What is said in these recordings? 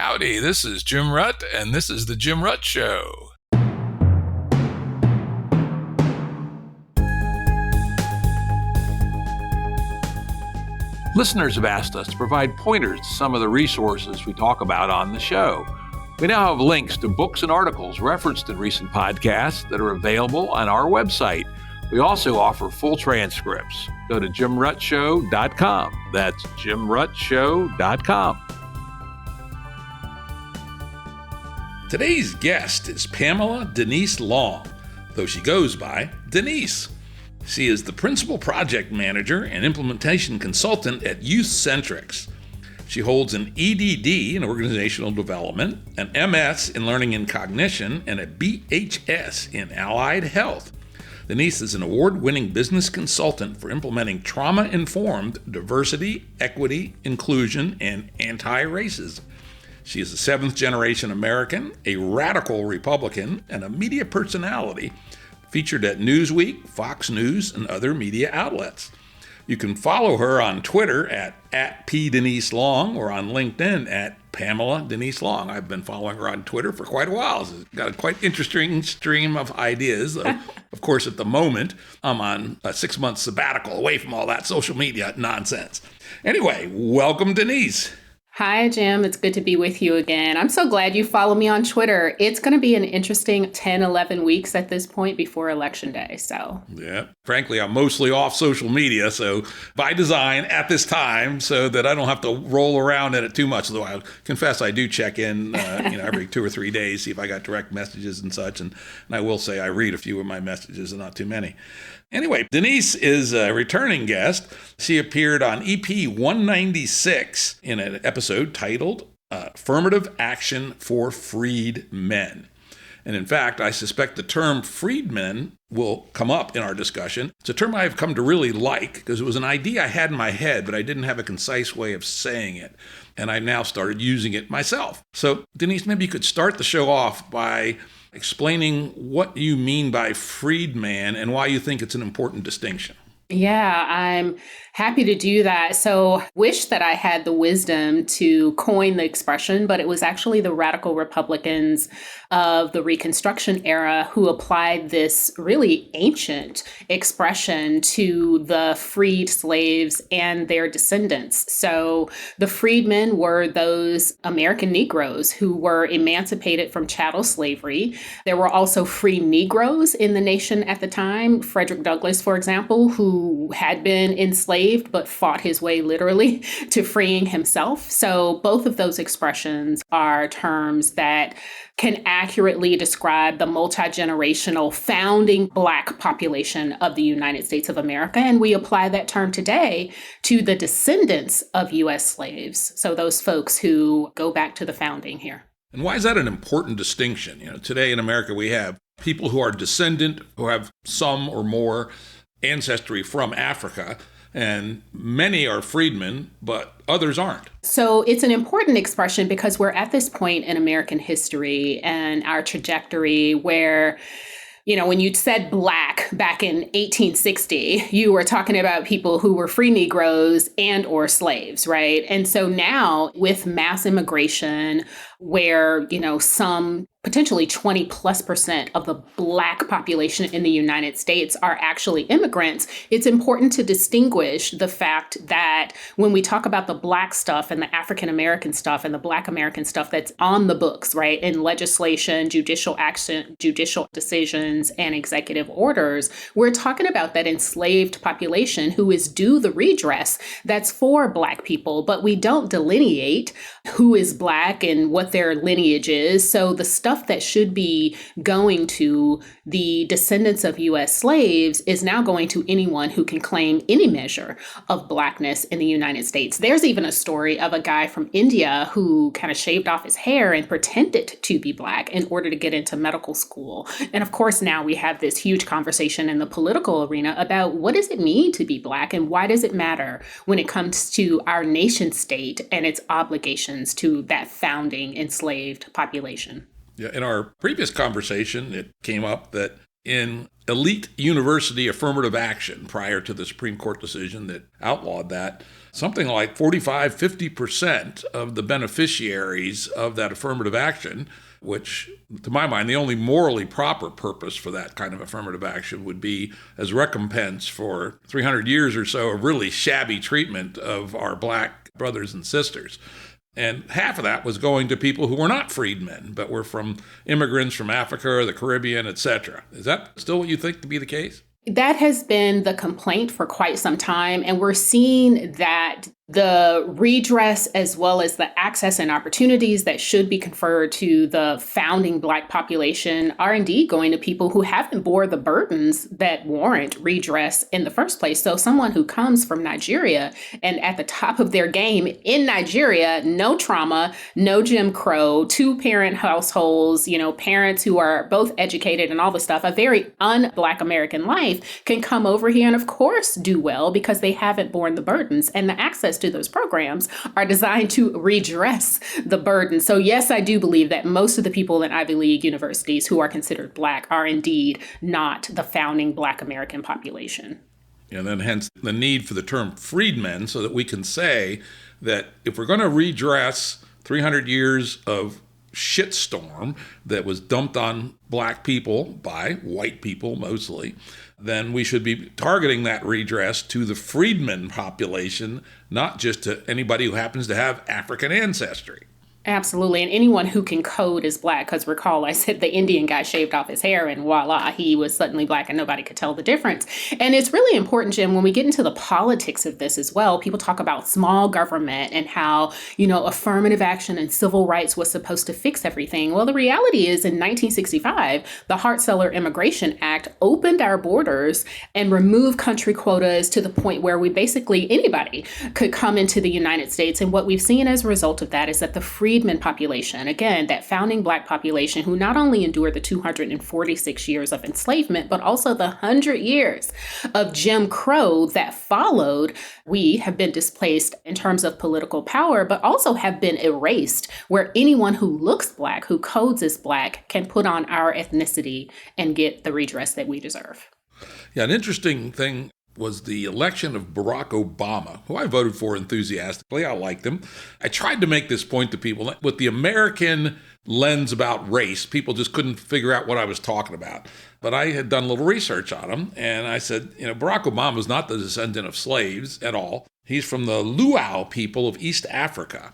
Howdy, this is Jim Rutt, and this is The Jim Rutt Show. Listeners have asked us to provide pointers to some of the resources we talk about on the show. We now have links to books and articles referenced in recent podcasts that are available on our website. We also offer full transcripts. Go to jimruttshow.com. That's jimruttshow.com. Today's guest is Pamela Denise Long, though she goes by Denise. She is the principal project manager and implementation consultant at YouthCentrics. She holds an EDD in organizational development, an MS in learning and cognition, and a BHS in allied health. Denise is an award-winning business consultant for implementing trauma-informed diversity, equity, inclusion, and anti-racism. She is a seventh-generation American, a radical Republican, and a media personality featured at Newsweek, Fox News, and other media outlets. You can follow her on Twitter at @PDeniseLong or on LinkedIn at Pamela Denise Long. I've been following her on Twitter for quite a while. She's got a quite interesting stream of ideas. Of course, at the moment, I'm on a 6-month sabbatical away from all that social media nonsense. Anyway, welcome, Denise. Hi, Jim. It's good to be with you again. I'm so glad you follow me on Twitter. It's going to be an interesting 10, 11 weeks at this point before Election Day. Yeah, frankly, I'm mostly off social media, so by design at this time, so that I don't have to roll around in it too much. Though I confess I do check in every 2 or 3 days, see if I got direct messages and such. And I will say I read a few of my messages and not too many. Anyway, Denise is a returning guest. She appeared on EP 196 in an episode titled Affirmative Action for Freed Men. And in fact, I suspect the term freedmen will come up in our discussion. It's a term I've come to really like because it was an idea I had in my head, but I didn't have a concise way of saying it. And I've now started using it myself. So Denise, maybe you could start the show off by explaining what you mean by freedman and why you think it's an important distinction. Yeah, I'm happy to do that. So wish that I had the wisdom to coin the expression, but it was actually the radical Republicans of the Reconstruction era who applied this really ancient expression to the freed slaves and their descendants. So the freedmen were those American Negroes who were emancipated from chattel slavery. There were also free Negroes in the nation at the time. Frederick Douglass, for example, who had been enslaved but fought his way literally to freeing himself. So both of those expressions are terms that can accurately describe the multi-generational founding Black population of the United States of America. And we apply that term today to the descendants of U.S. slaves. So those folks who go back to the founding here. And why is that an important distinction? Today in America, we have people who are descendant, who have some or more ancestry from Africa, and many are freedmen, but others aren't. So it's an important expression because we're at this point in American history and our trajectory where, when you said Black back in 1860, you were talking about people who were free Negroes and or slaves, right? And so now with mass immigration, where, some potentially 20+% of the Black population in the United States are actually immigrants, it's important to distinguish the fact that when we talk about the Black stuff and the African American stuff and the Black American stuff that's on the books, right, in legislation, judicial action, judicial decisions, and executive orders, we're talking about that enslaved population who is due the redress that's for Black people, but we don't delineate who is Black and what their lineage is. So the stuff that should be going to the descendants of U.S. slaves is now going to anyone who can claim any measure of Blackness in the United States. There's even a story of a guy from India who kind of shaved off his hair and pretended to be Black in order to get into medical school. And of course, now we have this huge conversation in the political arena about what does it mean to be Black and why does it matter when it comes to our nation state and its obligations to that founding enslaved population. Yeah, in our previous conversation, it came up that in elite university affirmative action prior to the Supreme Court decision that outlawed that. Something like 45, 50% of the beneficiaries of that affirmative action, which, to my mind, the only morally proper purpose for that kind of affirmative action would be as recompense for 300 years or so of really shabby treatment of our black brothers and sisters. And half of that was going to people who were not freedmen, but were from immigrants from Africa or the Caribbean, etc. Is that still what you think to be the case? That has been the complaint for quite some time. And we're seeing that the redress, as well as the access and opportunities that should be conferred to the founding Black population, are indeed going to people who haven't bore the burdens that warrant redress in the first place. So someone who comes from Nigeria and at the top of their game in Nigeria, no trauma, no Jim Crow, two-parent households, parents who are both educated and all the stuff, a very un-Black American life, can come over here and of course do well because they haven't borne the burdens. And the access to those programs are designed to redress the burden. So yes, I do believe that most of the people in Ivy League universities who are considered Black are indeed not the founding Black American population. And then hence the need for the term freedmen, so that we can say that if we're going to redress 300 years of shitstorm that was dumped on Black people by white people mostly, then we should be targeting that redress to the freedmen population, not just to anybody who happens to have African ancestry. Absolutely. And anyone who can code is Black, because recall, I said the Indian guy shaved off his hair and voila, he was suddenly Black and nobody could tell the difference. And it's really important, Jim, when we get into the politics of this as well, people talk about small government and how, affirmative action and civil rights was supposed to fix everything. Well, the reality is in 1965, the Hart-Celler Immigration Act opened our borders and removed country quotas to the point where anybody could come into the United States. And what we've seen as a result of that is that the freedmen population, again, that founding Black population who not only endured the 246 years of enslavement, but also the 100 years of Jim Crow that followed, we have been displaced in terms of political power, but also have been erased, where anyone who looks Black, who codes as Black, can put on our ethnicity and get the redress that we deserve. Yeah, an interesting thing was the election of Barack Obama, who I voted for enthusiastically. I liked him. I tried to make this point to people. With the American lens about race, people just couldn't figure out what I was talking about. But I had done a little research on him, and I said, Barack Obama is not the descendant of slaves at all. He's from the Luau people of East Africa.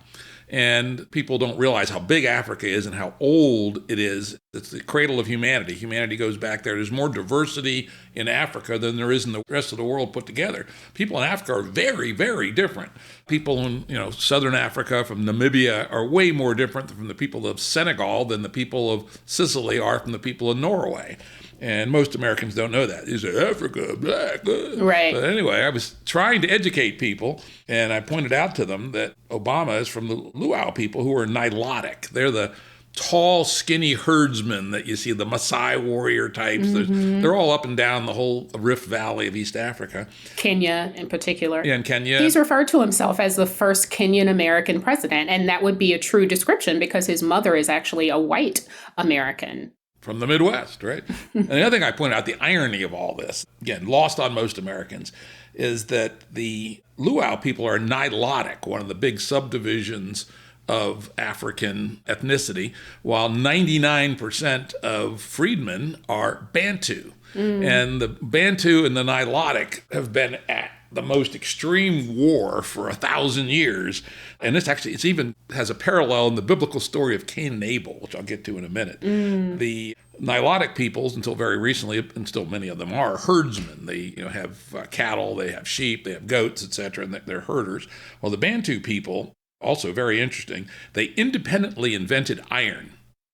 And people don't realize how big Africa is and how old it is. It's the cradle of humanity. Humanity goes back there. There's more diversity in Africa than there is in the rest of the world put together. People in Africa are very, very different. People in southern Africa from Namibia are way more different from the people of Senegal than the people of Sicily are from the people of Norway. And most Americans don't know that. They say, Africa, Black. Right. But anyway, I was trying to educate people, and I pointed out to them that Obama is from the Luau people who are Nilotic. They're the tall, skinny herdsmen that you see, the Maasai warrior types. Mm-hmm. They're all up and down the whole Rift Valley of East Africa. Kenya in particular. Yeah, in Kenya. He's referred to himself as the first Kenyan American president, and that would be a true description because his mother is actually a white American. From the Midwest, right? And the other thing I point out, the irony of all this, again, lost on most Americans, is that the Luau people are Nilotic, one of the big subdivisions of African ethnicity, while 99% of freedmen are Bantu. And the Bantu and the Nilotic have been at the most extreme war for 1,000 years. And it's even has a parallel in the biblical story of Cain and Abel, which I'll get to in a minute. The Nilotic peoples, until very recently, and still many of them are herdsmen. They have cattle, they have sheep, they have goats, etc., and they're herders. Well, the Bantu people, also very interesting, they independently invented iron.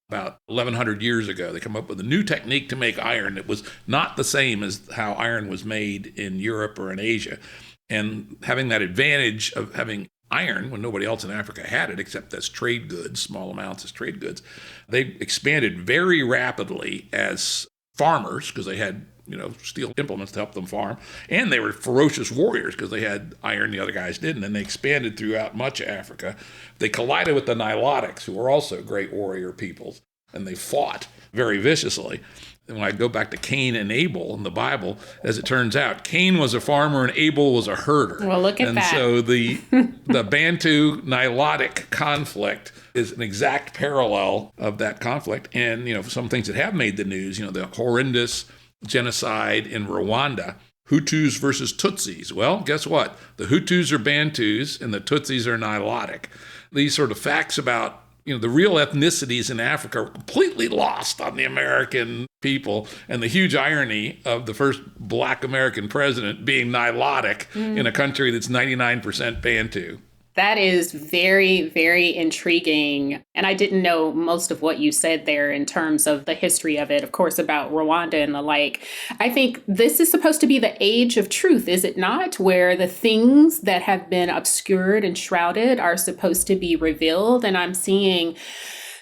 About 1,100 years ago, they come up with a new technique to make iron that was not the same as how iron was made in Europe or in Asia. And having that advantage of having iron when nobody else in Africa had it, except as trade goods, small amounts as trade goods, they expanded very rapidly as farmers because they had steel implements to help them farm. And they were ferocious warriors because they had iron the other guys didn't. And they expanded throughout much of Africa. They collided with the Nilotics, who were also great warrior peoples. And they fought very viciously. when I go back to Cain and Abel in the Bible, as it turns out, Cain was a farmer and Abel was a herder. Well, look at that. And so the Bantu Nilotic conflict is an exact parallel of that conflict. And, some things that have made the news, the horrendous genocide in Rwanda, Hutus versus Tutsis. Well, guess what? The Hutus are Bantus and the Tutsis are Nilotic. These sort of facts about the real ethnicities in Africa are completely lost on the American people, and the huge irony of the first Black American president being Nilotic in a country that's 99% Bantu. That is very, very intriguing. And I didn't know most of what you said there in terms of the history of it, of course, about Rwanda and the like. I think this is supposed to be the age of truth, is it not? Where the things that have been obscured and shrouded are supposed to be revealed. And I'm seeing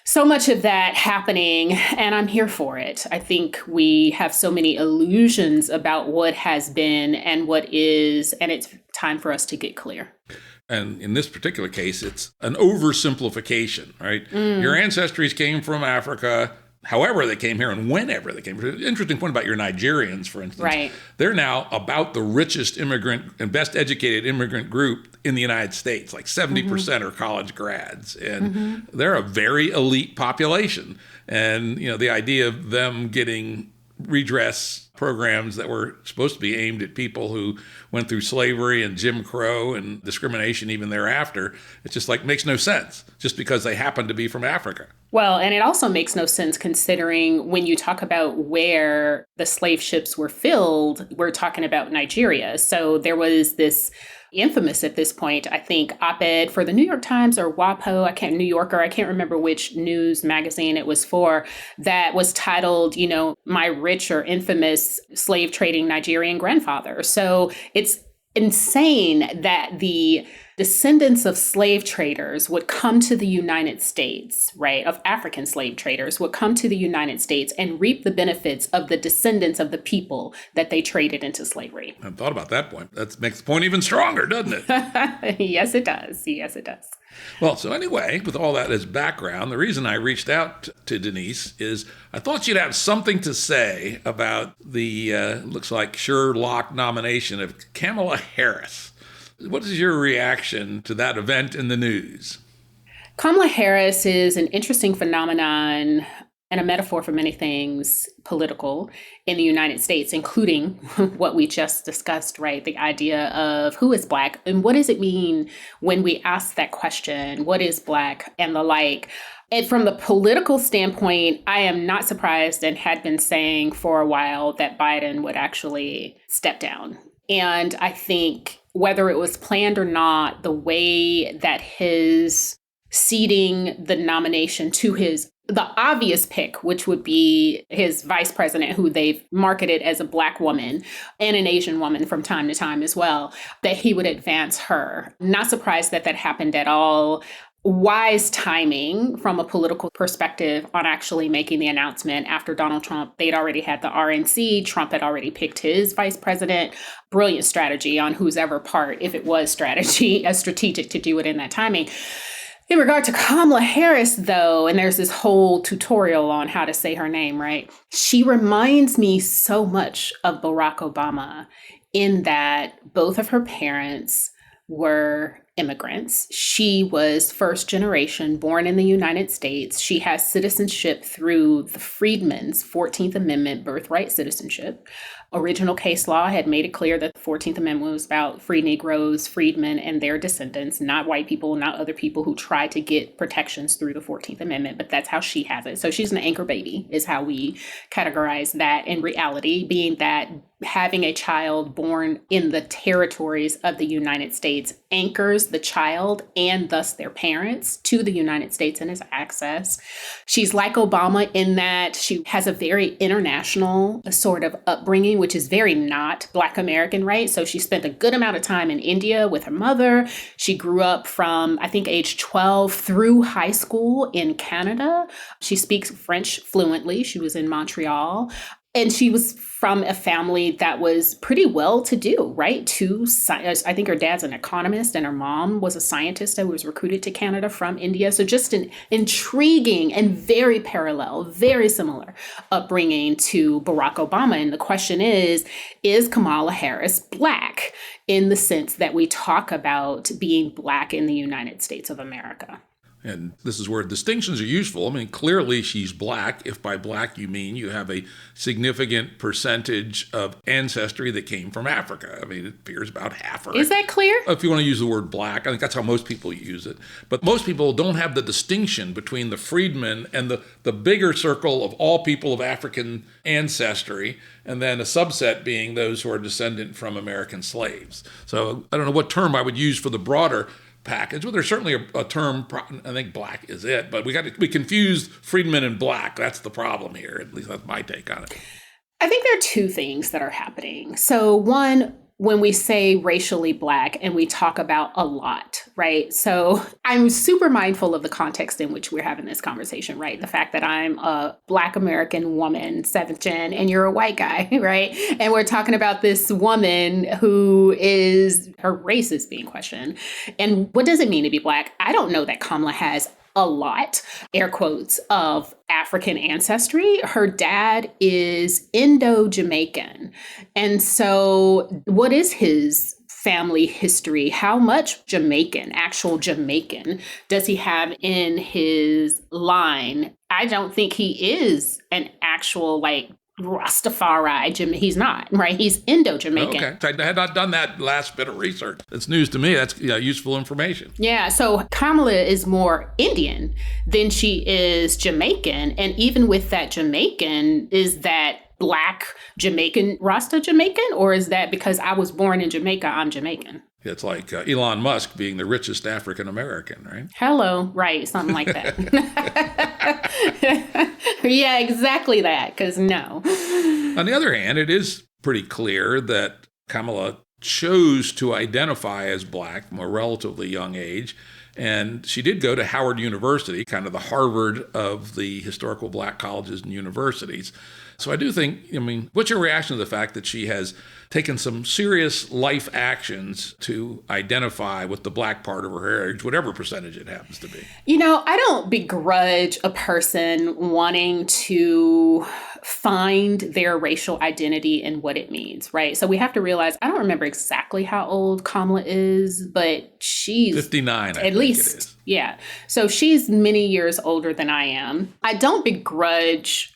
so much of that happening, and I'm here for it. I think we have so many illusions about what has been and what is, and it's time for us to get clear. And in this particular case, it's an oversimplification, right? Your ancestries came from Africa, however they came here and whenever they came here. Interesting point about your Nigerians, for instance. Right. They're now about the richest immigrant and best educated immigrant group in the United States. Like 70% are college grads. And they're a very elite population. And, the idea of them getting redress programs that were supposed to be aimed at people who went through slavery and Jim Crow and discrimination even thereafter, it's just makes no sense just because they happen to be from Africa. Well, and it also makes no sense considering when you talk about where the slave ships were filled, we're talking about Nigeria. So there was this infamous at this point, I think, op-ed for the New York Times or WAPO, New Yorker, I can't remember which news magazine it was for, that was titled, My Rich or Infamous Slave Trading Nigerian Grandfather. So it's insane that the descendants of slave traders would come to the United States, right, of African slave traders would come to the United States and reap the benefits of the descendants of the people that they traded into slavery. I hadn't thought about that point. That makes the point even stronger, doesn't it? Yes, it does. Yes, it does. Well, so anyway, with all that as background, the reason I reached out to Denise is I thought you'd have something to say about the, looks like Sherlock nomination of Kamala Harris. What is your reaction to that event in the news? Kamala Harris is an interesting phenomenon and a metaphor for many things political in the United States, including what we just discussed, right? The idea of who is Black and what does it mean when we ask that question, what is Black and the like. And from the political standpoint, I am not surprised and had been saying for a while that Biden would actually step down. And I think whether it was planned or not, the way that his ceding the nomination to the obvious pick, which would be his vice president, who they've marketed as a Black woman and an Asian woman from time to time as well, that he would advance her. Not surprised that happened at all. Wise timing from a political perspective on actually making the announcement after Donald Trump. They'd already had the RNC. Trump had already picked his vice president. Brilliant strategy on whose ever part, if it was strategy, as strategic to do it in that timing. In regard to Kamala Harris, though, and there's this whole tutorial on how to say her name, right? She reminds me so much of Barack Obama in that both of her parents were immigrants. She was first generation, born in the United States. She has citizenship through the Freedmen's 14th Amendment birthright citizenship. Original case law had made it clear that the 14th Amendment was about free Negroes, freedmen, and their descendants, not white people, not other people who tried to get protections through the 14th Amendment, but that's how she has it. So she's an anchor baby, is how we categorize that in reality, being that having a child born in the territories of the United States anchors the child and thus their parents to the United States and his access. She's like Obama in that she has a very international sort of upbringing, which is very not Black American, right? So she spent a good amount of time in India with her mother. She grew up from, I think, age 12 through high school in Canada. She speaks French fluently. She was in Montreal. And she was from a family that was pretty well to do, right? I think her dad's an economist and her mom was a scientist that was recruited to Canada from India. So just an intriguing and very parallel, very similar upbringing to Barack Obama. And the question is Kamala Harris Black in the sense that we talk about being Black in the United States of America? And this is where distinctions are useful. I mean, clearly she's Black. If by Black you mean you have a significant percentage of ancestry that came from Africa. I mean, it appears about half. Is that clear? If you want to use the word Black, I think that's how most people use it. But most people don't have the distinction between the freedmen and the bigger circle of all people of African ancestry, and then a subset being those who are descendant from American slaves. So I don't know what term I would use for the broader package. Well, there's certainly a term, I think Black is it, but we confused freedmen and Black. That's the problem here. At least that's my take on it. I think there are two things that are happening. So one, when we say racially Black and we talk about a lot, right? So I'm super mindful of the context in which we're having this conversation, right? The fact that I'm a Black American woman, 7th gen, and you're a white guy, right? And we're talking about this woman who her race is being questioned. And what does it mean to be Black? I don't know that Kamala has a lot, air quotes, of African ancestry. Her dad is Indo-Jamaican. And so what is his family history? How much Jamaican, actual Jamaican, does he have in his line? I don't think he is an actual Rastafari. He's not, right? He's Indo-Jamaican. Okay. I had not done that last bit of research. It's news to me. That's useful information. Yeah. So Kamala is more Indian than she is Jamaican. And even with that Jamaican, is that Black Jamaican, Rasta Jamaican? Or is that because I was born in Jamaica, I'm Jamaican? It's like Elon Musk being the richest African American, right? Hello, right, something like that. Yeah, exactly that, because no. On the other hand, it is pretty clear that Kamala chose to identify as Black from a relatively young age. And she did go to Howard University, kind of the Harvard of the historical Black colleges and universities. So I do think, what's your reaction to the fact that she has taken some serious life actions to identify with the Black part of her heritage, whatever percentage it happens to be? I don't begrudge a person wanting to find their racial identity and what it means, right? So we have to realize, I don't remember exactly how old Kamala is, but she's 59, at least. It is. Yeah. So she's many years older than I am. I don't begrudge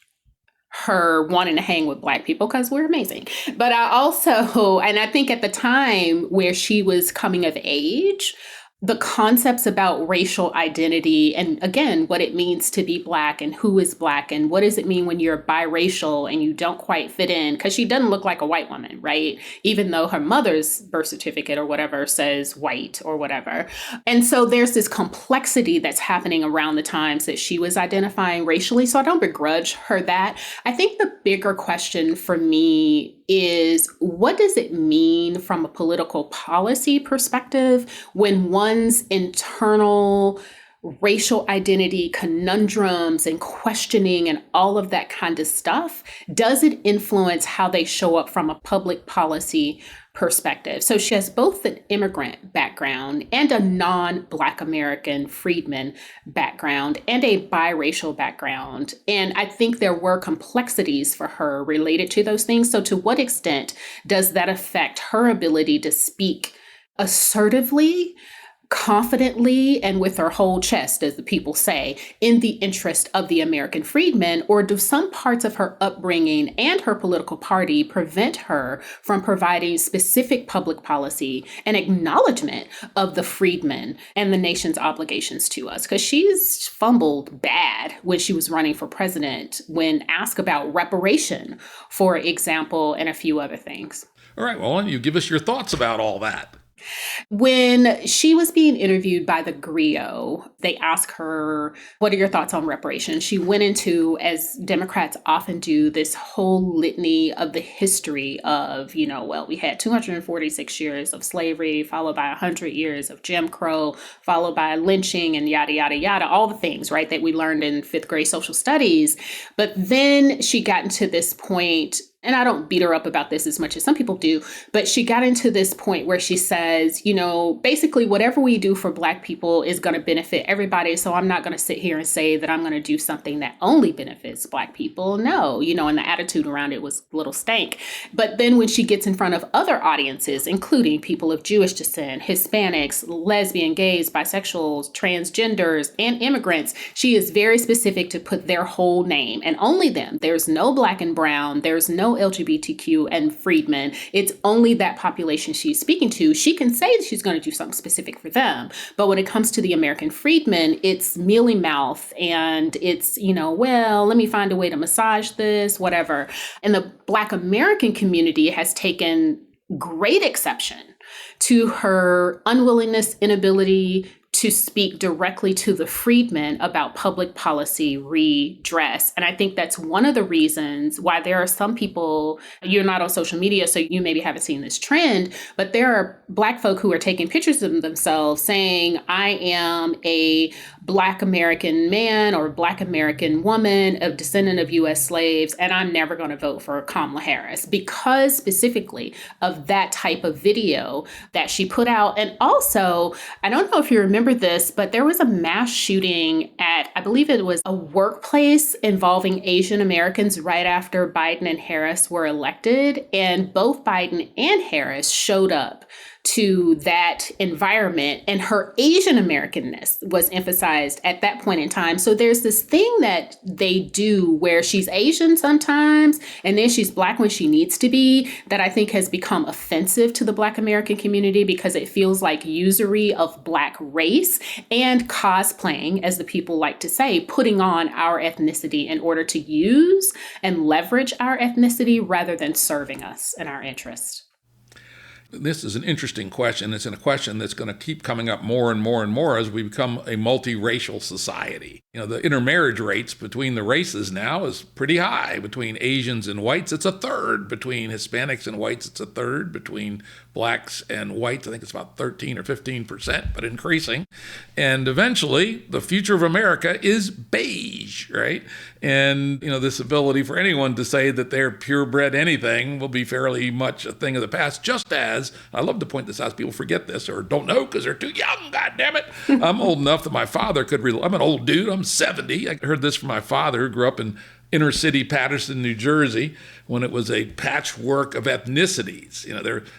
her wanting to hang with Black people because we're amazing. But I also, and I think at the time where she was coming of age, the concepts about racial identity and, again, what it means to be Black and who is Black and what does it mean when you're biracial and you don't quite fit in, because she doesn't look like a white woman, right? Even though her mother's birth certificate or whatever says white or whatever. And so there's this complexity that's happening around the times that she was identifying racially. So I don't begrudge her that. I think the bigger question for me is, what does it mean from a political policy perspective when one's internal racial identity conundrums and questioning and all of that kind of stuff, does it influence how they show up from a public policy perspective? So she has both an immigrant background and a non-Black American freedman background and a biracial background. And I think there were complexities for her related to those things. So to what extent does that affect her ability to speak assertively, confidently, and with her whole chest, as the people say, in the interest of the American freedmen? Or do some parts of her upbringing and her political party prevent her from providing specific public policy and acknowledgement of the freedmen and the nation's obligations to us? Because she's fumbled bad when she was running for president when asked about reparation, for example, and a few other things. All right, well, you give us your thoughts about all that. When she was being interviewed by the Griot, they asked her, what are your thoughts on reparations? She went into, as Democrats often do, this whole litany of the history of, well, we had 246 years of slavery, followed by 100 years of Jim Crow, followed by lynching and yada, yada, yada, all the things, right, that we learned in fifth grade social studies. But then she got into this point, and I don't beat her up about this as much as some people do, but she got into this point where she says, basically whatever we do for Black people is going to benefit everybody. So I'm not going to sit here and say that I'm going to do something that only benefits Black people. No, and the attitude around it was a little stank. But then when she gets in front of other audiences, including people of Jewish descent, Hispanics, lesbian, gays, bisexuals, transgenders, and immigrants, she is very specific to put their whole name and only them. There's no Black and brown. There's no LGBTQ and freedmen. It's only that population she's speaking to. She can say that she's going to do something specific for them. But when it comes to the American freedmen, it's mealy mouth and it's, well, let me find a way to massage this, whatever. And the Black American community has taken great exception to her unwillingness, inability to speak directly to the freedmen about public policy redress. And I think that's one of the reasons why there are some people, you're not on social media, so you maybe haven't seen this trend, but there are Black folk who are taking pictures of themselves saying, I am a Black American man or Black American woman, a descendant of U.S. slaves, and I'm never going to vote for Kamala Harris because specifically of that type of video that she put out. And also, I don't know if you remember this, but there was a mass shooting at, I believe it was a workplace involving Asian Americans right after Biden and Harris were elected. And both Biden and Harris showed up to that environment, and her Asian Americanness was emphasized at that point in time. So there's this thing that they do where she's Asian sometimes, and then she's Black when she needs to be, that I think has become offensive to the Black American community because it feels like usury of Black race and cosplaying, as the people like to say, putting on our ethnicity in order to use and leverage our ethnicity rather than serving us and our interests. This is an interesting question. It's a question that's going to keep coming up more and more and more as we become a multiracial society. The intermarriage rates between the races now is pretty high. Between Asians and whites, it's a third. Between Hispanics and whites, it's a third. Between Blacks and whites, I think it's about 13 or 15%, but increasing. And eventually, the future of America is beige, right? And, this ability for anyone to say that they're purebred anything will be fairly much a thing of the past, just as, I love to point this out, people forget this or don't know because they're too young, God damn it. I'm old enough that my father could, I'm an old dude, I'm 70. I heard this from my father who grew up in inner city Paterson, New Jersey, when it was a patchwork of ethnicities.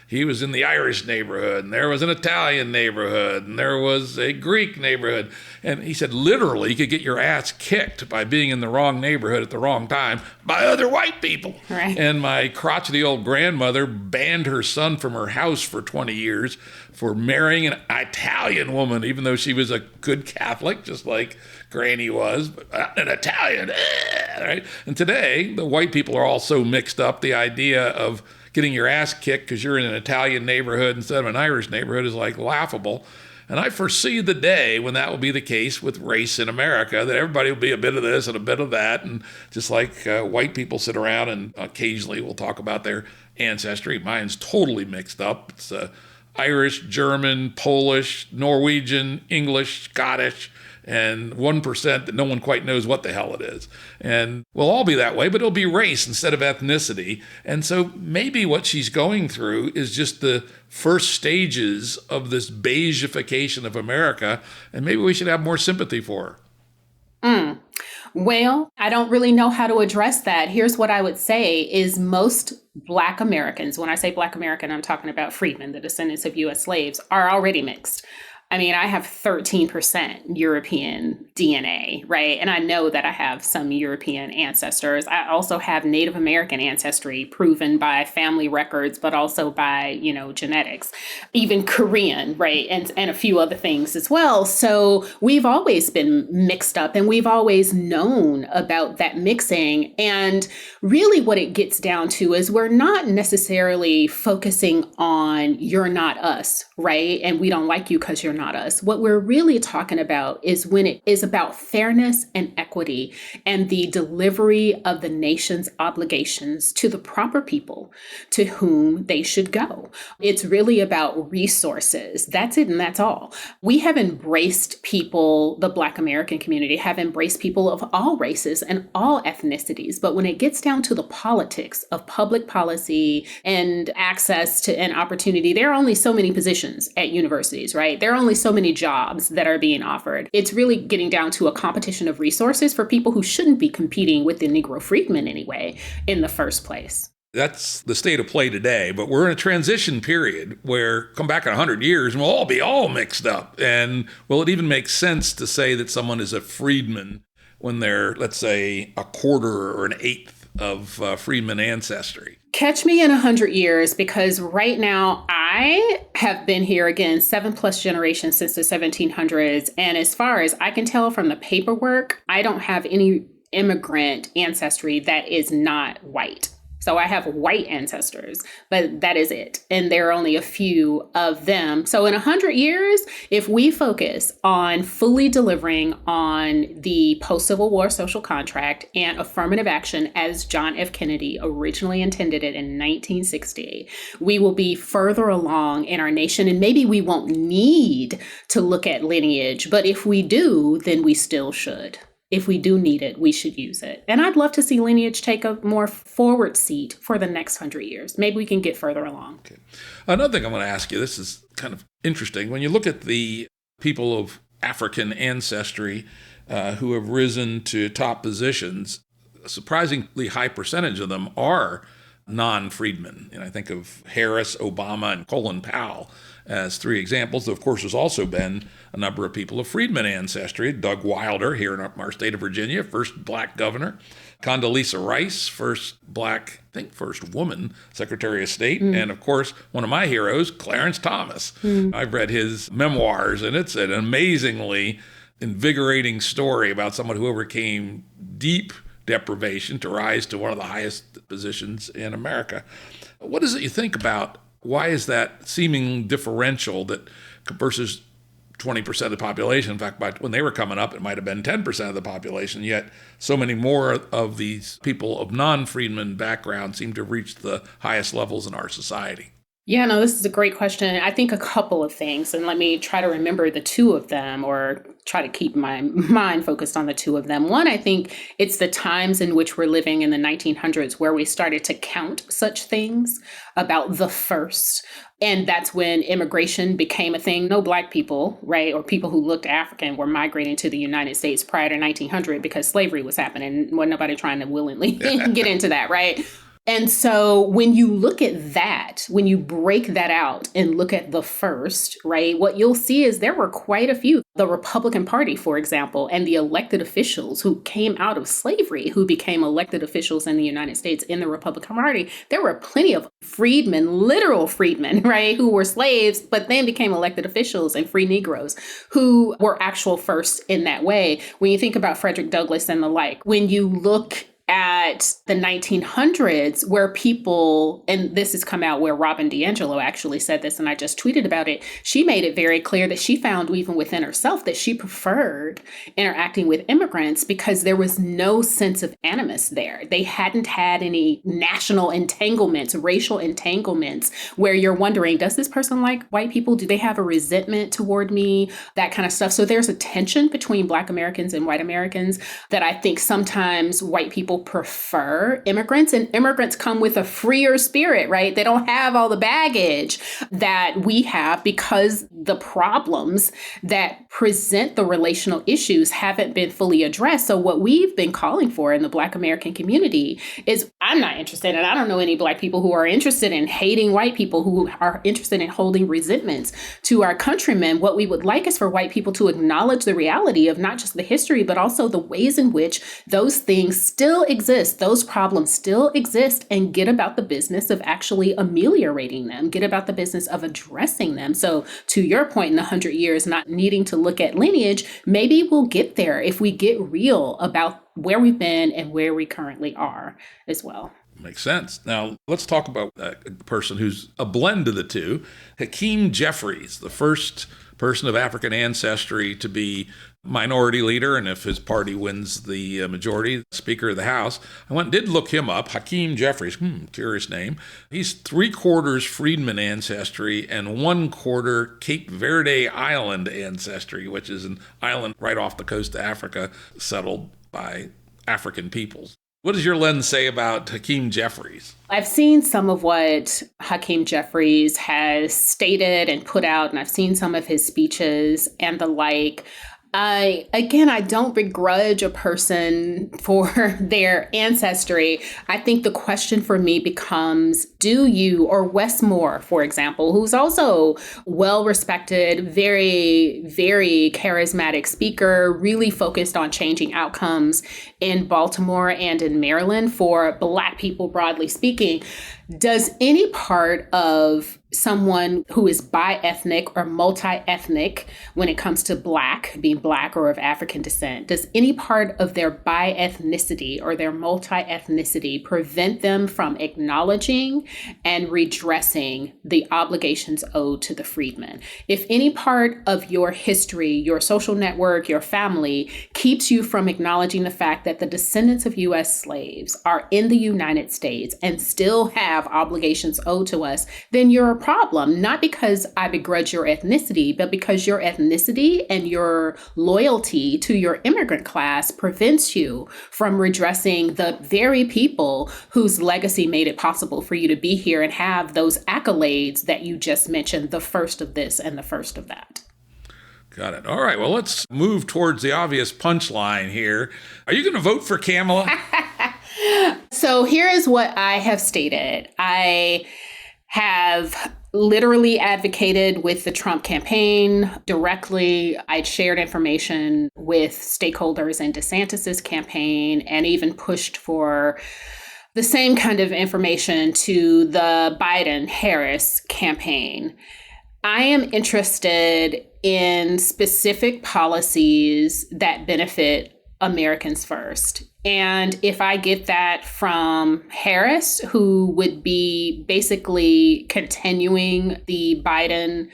He was in the Irish neighborhood, and there was an Italian neighborhood, and there was a Greek neighborhood. And he said, literally, you could get your ass kicked by being in the wrong neighborhood at the wrong time by other white people. Right. And my crotchety old grandmother banned her son from her house for 20 years for marrying an Italian woman, even though she was a good Catholic, just like Granny was, but an Italian, right? And today, the white people are all so mixed up. The idea of getting your ass kicked because you're in an Italian neighborhood instead of an Irish neighborhood is like laughable. And I foresee the day when that will be the case with race in America, that everybody will be a bit of this and a bit of that. And just like white people sit around and occasionally will talk about their ancestry. Mine's totally mixed up. It's Irish, German, Polish, Norwegian, English, Scottish, and 1% that no one quite knows what the hell it is. And we'll all be that way, but it'll be race instead of ethnicity. And so maybe what she's going through is just the first stages of this beigeification of America, and maybe we should have more sympathy for her. Well, I don't really know how to address that. Here's what I would say is most Black Americans, when I say Black American, I'm talking about freedmen, the descendants of U.S. slaves, are already mixed. I mean, I have 13% European DNA, right? And I know that I have some European ancestors. I also have Native American ancestry proven by family records, but also by, genetics, even Korean, right? And a few other things as well. So we've always been mixed up and we've always known about that mixing. And really what it gets down to is we're not necessarily focusing on you're not us, right? And we don't like you because you're not us. What we're really talking about is when it is about fairness and equity and the delivery of the nation's obligations to the proper people to whom they should go. It's really about resources. That's it and that's all. We have embraced people, the Black American community have embraced people of all races and all ethnicities. But when it gets down to the politics of public policy and access to an opportunity, there are only so many positions at universities, right? There are only so many jobs that are being offered. It's really getting down to a competition of resources for people who shouldn't be competing with the Negro freedmen anyway in the first place. That's the state of play today, but we're in a transition period where come back in 100 years and we'll all be all mixed up. And will it even make sense to say that someone is a freedman when they're, let's say, a quarter or an eighth of freedman ancestry? Catch me in 100 years, because right now I have been here again 7+ generations since the 1700s. And as far as I can tell from the paperwork, I don't have any immigrant ancestry that is not white. So I have white ancestors, but that is it. And there are only a few of them. So in 100 years, if we focus on fully delivering on the post-Civil War social contract and affirmative action as John F. Kennedy originally intended it in 1960, we will be further along in our nation. And maybe we won't need to look at lineage, but if we do, then we still should. If we do need it, we should use it. And I'd love to see lineage take a more forward seat for the next 100 years. Maybe we can get further along. Okay. Another thing I'm going to ask you, this is kind of interesting. When you look at the people of African ancestry who have risen to top positions, a surprisingly high percentage of them are non-freedmen. And I think of Harris, Obama, and Colin Powell as three examples. Of course, there's also been a number of people of freedmen ancestry. Doug Wilder here in our state of Virginia, first Black governor. Condoleezza Rice, first woman Secretary of State. And of course, one of my heroes, Clarence Thomas. I've read his memoirs, and it's an amazingly invigorating story about someone who overcame deep deprivation to rise to one of the highest positions in America. What is it you think about? Why is that seeming differential that versus 20% of the population? In fact, when they were coming up, it might have been 10% of the population, yet so many more of these people of non-freedmen background seem to reach the highest levels in our society. Yeah, no, this is a great question. I think a couple of things, and let me try to remember the two of them, or try to keep my mind focused on the two of them. One, I think it's the times in which we're living in the 1900s where we started to count such things about the first. And that's when immigration became a thing. No Black people, right, or people who looked African were migrating to the United States prior to 1900 because slavery was happening. Wasn't nobody trying to willingly get into that, right? And so when you look at that, when you break that out and look at the first, right, what you'll see is there were quite a few. The Republican Party, for example, and the elected officials who came out of slavery, who became elected officials in the United States in the Republican Party, there were plenty of freedmen, literal freedmen, right, who were slaves, but then became elected officials, and free Negroes who were actual first in that way. When you think about Frederick Douglass and the like, when you look at the 1900s, where people, and this has come out where Robin DiAngelo actually said this, and I just tweeted about it, she made it very clear that she found even within herself that she preferred interacting with immigrants because there was no sense of animus there. They hadn't had any national entanglements, racial entanglements, where you're wondering, does this person like white people? Do they have a resentment toward me? That kind of stuff. So there's a tension between Black Americans and white Americans that I think sometimes white people prefer prefer immigrants, and immigrants come with a freer spirit, right? They don't have all the baggage that we have because the problems that present the relational issues haven't been fully addressed. So what we've been calling for in the Black American community is, I'm not interested, and I don't know any Black people who are interested in hating white people, who are interested in holding resentments to our countrymen. What we would like is for white people to acknowledge the reality of not just the history, but also the ways in which those things still exist, those problems still exist, and get about the business of actually ameliorating them, get about the business of addressing them. So to your point, in 100 years, not needing to look at lineage, maybe we'll get there if we get real about where we've been and where we currently are as well. Makes sense. Now, let's talk about a person who's a blend of the two. Hakeem Jeffries, the first person of African ancestry to be minority leader, and if his party wins the majority, Speaker of the House. I did look him up. Hakeem Jeffries, curious name. He's 3/4 Freedmen ancestry and 1/4 Cape Verde Island ancestry, which is an island right off the coast of Africa, settled by African peoples. What does your lens say about Hakeem Jeffries? I've seen some of what Hakeem Jeffries has stated and put out, and I've seen some of his speeches and the like. I don't begrudge a person for their ancestry. I think the question for me becomes, do you, or Wes Moore, for example, who's also well-respected, very, very charismatic speaker, really focused on changing outcomes in Baltimore and in Maryland for Black people, broadly speaking, does any part of someone who is bi-ethnic or multi-ethnic when it comes to Black, being Black or of African descent, does any part of their bi-ethnicity or their multi-ethnicity prevent them from acknowledging and redressing the obligations owed to the freedmen? If any part of your history, your social network, your family keeps you from acknowledging the fact that the descendants of U.S. slaves are in the United States and still have obligations owed to us, then you're a problem, not because I begrudge your ethnicity, but because your ethnicity and your loyalty to your immigrant class prevents you from redressing the very people whose legacy made it possible for you to be here and have those accolades that you just mentioned, the first of this and the first of that. Got it. All right. Well, let's move towards the obvious punchline here. Are you going to vote for Kamala? So here is what I have stated. I have literally advocated with the Trump campaign directly. I'd shared information with stakeholders in DeSantis's campaign and even pushed for the same kind of information to the Biden-Harris campaign. I am interested in specific policies that benefit Americans first. And if I get that from Harris, who would be basically continuing the Biden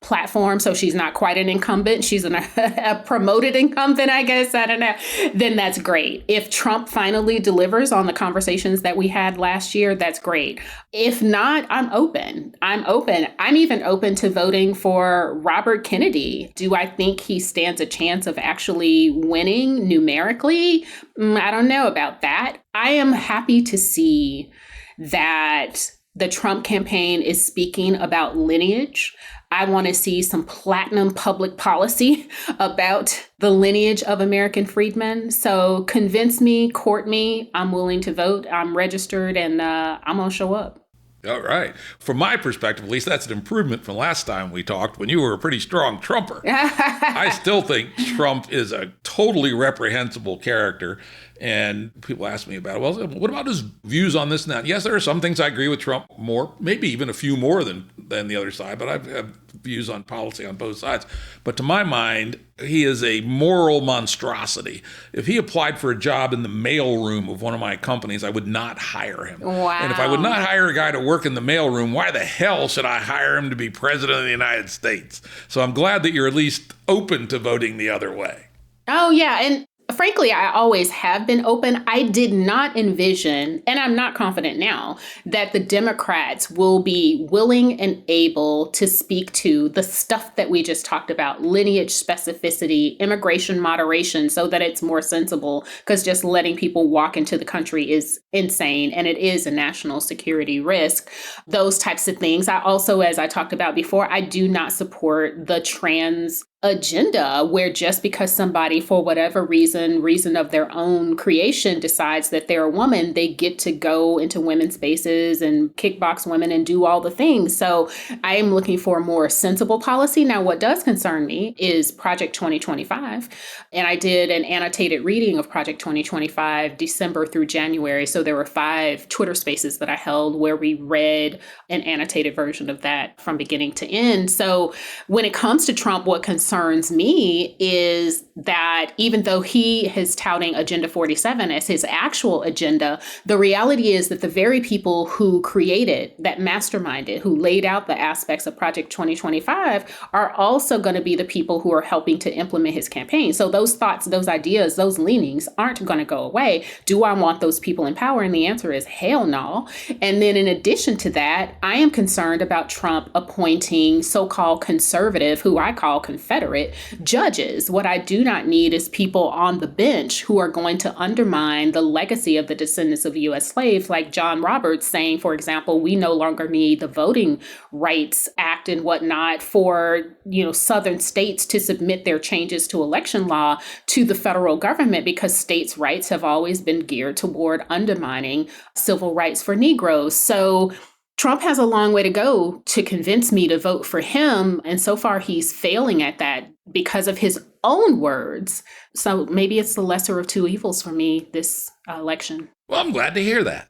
platform, so she's not quite an incumbent, she's a promoted incumbent, I guess, I don't know, then that's great. If Trump finally delivers on the conversations that we had last year, that's great. If not, I'm open. I'm even open to voting for Robert Kennedy. Do I think he stands a chance of actually winning numerically? I don't know about that. I am happy to see that the Trump campaign is speaking about lineage. I want to see some platinum public policy about the lineage of American freedmen. So convince me, court me, I'm willing to vote, I'm registered, and I'm going to show up. All right. From my perspective, at least that's an improvement from last time we talked when you were a pretty strong Trumper. I still think Trump is a totally reprehensible character. And people ask me about it. Well, what about his views on this and that? Yes, there are some things I agree with Trump more, maybe even a few more than the other side, but I have views on policy on both sides. But to my mind, he is a moral monstrosity. If he applied for a job in the mailroom of one of my companies, I would not hire him. Wow. And if I would not hire a guy to work in the mailroom, why the hell should I hire him to be president of the United States? So I'm glad that you're at least open to voting the other way. Oh, yeah. And frankly, I always have been open. I did not envision, and I'm not confident now, that the Democrats will be willing and able to speak to the stuff that we just talked about, lineage specificity, immigration moderation, so that it's more sensible, because just letting people walk into the country is insane, and it is a national security risk. Those types of things. I also, as I talked about before, I do not support the trans agenda where just because somebody, for whatever reason of their own creation, decides that they're a woman, they get to go into women's spaces and kickbox women and do all the things. So I am looking for a more sensible policy. Now, what does concern me is Project 2025. And I did an annotated reading of Project 2025, December through January. So there were 5 Twitter spaces that I held where we read an annotated version of that from beginning to end. So when it comes to Trump, what concerns me is that even though he is touting Agenda 47 as his actual agenda, the reality is that the very people who created, that masterminded, who laid out the aspects of Project 2025 are also going to be the people who are helping to implement his campaign. So those thoughts, those ideas, those leanings aren't going to go away. Do I want those people in power? And the answer is hell no. And then in addition to that, I am concerned about Trump appointing so-called conservative, who I call Confederate, judges. What I do not need is people on the bench who are going to undermine the legacy of the descendants of U.S. slaves, like John Roberts saying, for example, we no longer need the Voting Rights Act and whatnot for, Southern states to submit their changes to election law to the federal government because states' rights have always been geared toward undermining civil rights for Negroes. So Trump has a long way to go to convince me to vote for him. And so far, he's failing at that because of his own words. So maybe it's the lesser of two evils for me this election. Well, I'm glad to hear that.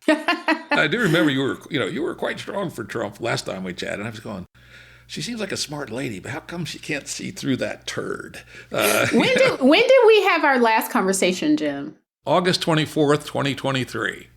I do remember you were quite strong for Trump last time we chatted. And I was going, she seems like a smart lady, but how come she can't see through that turd? When did we have our last conversation, Jim? August 24th, 2023.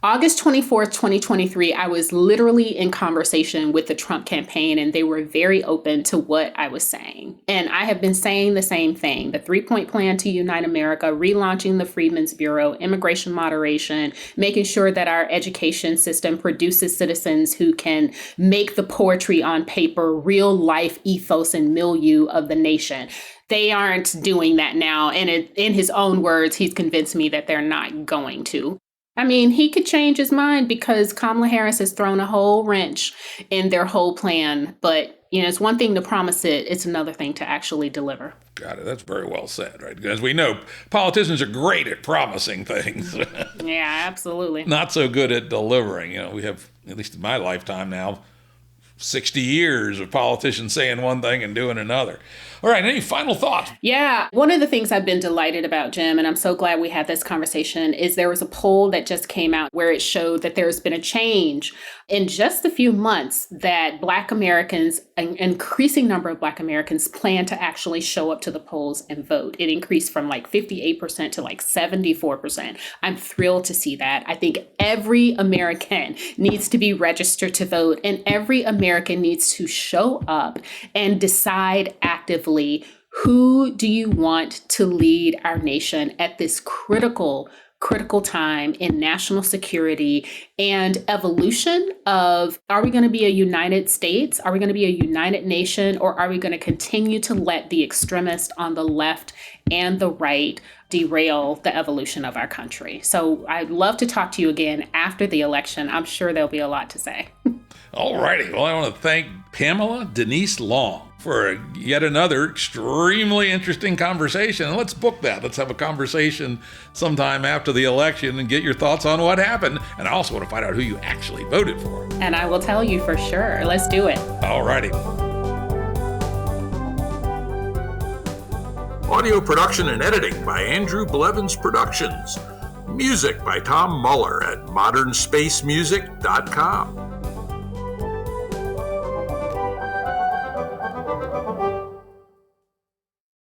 August 24th, 2023, I was literally in conversation with the Trump campaign, and they were very open to what I was saying. And I have been saying the same thing: the 3-point plan to unite America, relaunching the Freedmen's Bureau, immigration moderation, making sure that our education system produces citizens who can make the poetry on paper real life ethos and milieu of the nation. They aren't doing that now. And in his own words, he's convinced me that they're not going to. I mean, he could change his mind because Kamala Harris has thrown a whole wrench in their whole plan. But, it's one thing to promise it. It's another thing to actually deliver. Got it. That's very well said, right? Because we know politicians are great at promising things. Yeah, absolutely. Not so good at delivering. We have, at least in my lifetime now, 60 years of politicians saying one thing and doing another. All right, any final thoughts? Yeah, one of the things I've been delighted about, Jim, and I'm so glad we had this conversation, is there was a poll that just came out where it showed that there's been a change in just a few months that Black Americans, an increasing number of Black Americans, plan to actually show up to the polls and vote. It increased from like 58% to like 74%. I'm thrilled to see that. I think every American needs to be registered to vote, and every American needs to show up and decide actively, who do you want to lead our nation at this critical time in national security and evolution of, are we going to be a united states? Are we going to be a united nation? Or are we going to continue to let the extremists on the left and the right derail the evolution of our country? So I'd love to talk to you again after the election. I'm sure there'll be a lot to say. All righty. Well, I want to thank Pamela Denise Long for yet another extremely interesting conversation. And let's book that. Let's have a conversation sometime after the election and get your thoughts on what happened. And I also want to find out who you actually voted for. And I will tell you for sure. Let's do it. All righty. Audio production and editing by Andrew Blevins Productions. Music by Tom Muller at modernspacemusic.com.